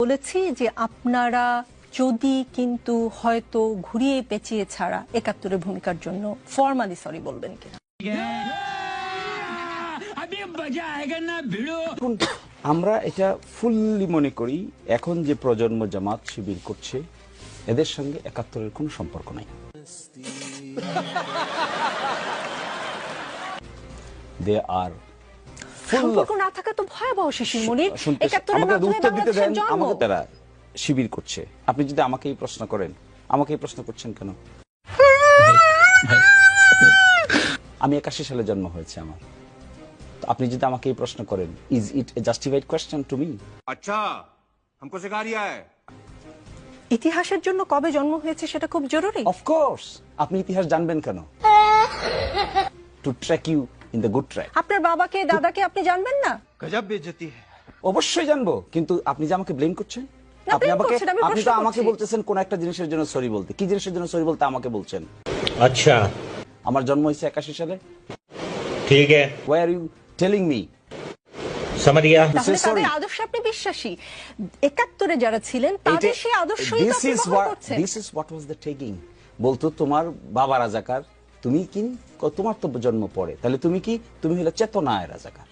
বলেছি যে আপনারা যদি কিন্তু হয়তো ঘুরিয়ে পেঁচিয়ে ছাড়া ৭১-এর ভূমিকার জন্য ফর্মালি সরি বলবেন কিনা। আমরা এটা ফুললি মনে করি এখন যে প্রজন্ম জামাত শিবির করছে এদের সঙ্গে ৭১-এর কোনো সম্পর্ক নাই। দে আর সম্পর্ক না থাকা তো ভয়াবহ শিশির মনির। ৭১-এর আমাকে মাধ্যমে উত্তর দিতে দেন। বাংলাদেশের জন্ম। আমাকে তারা শিবির করছে, আপনি যদি আমাকে এই প্রশ্ন করেন, আমাকে এই প্রশ্ন করছেন কেন? আমি ৮১ সালে জন্ম হয়েছে আমার। তো আপনি যদি আমাকে এই প্রশ্ন করেন, is it A justified question to me? अच्छा हमको सिखा रिया है। ইতিহাসের জন্য কবে জন্ম হয়েছে সেটা খুব জরুরি। Of course. আপনি ইতিহাস জানবেন কেন? To track you in the good track. আপনার বাবাকে দাদাকে আপনি জানবেন না? गजब बेइज्जती है। অবশ্যই জানবো, কিন্তু আপনি যে আমাকে ব্লেম করছেন, না, আপনি blame আমাকে করছি না, আমি আপনি তো প্রশ্ন আমাকে করছি। বলতেছেন কোন একটা জিনিসের জন্য সরি বলতে। কি জিনিসের জন্য সরি বলতে আমাকে বলছেন? अच्छा আমার জন্ম হয়েছে ৮১ সালে। ठीक है, Why are you telling me? समझ गया। তাহলে sorry. তাদের আদর্শে আপনি বিশ্বাসী। ৭১-এ যারা ছিলেন তাদের সেই আদর্শই তো আপনি বহন করছেন। This is what was the taking. বলতো তোমার বাবা রাজাকার, তুমি কি? তোমার তো জন্ম পড়ে, তাহলে তুমি কি? তুমি হলে চেতনায় রাজাকার।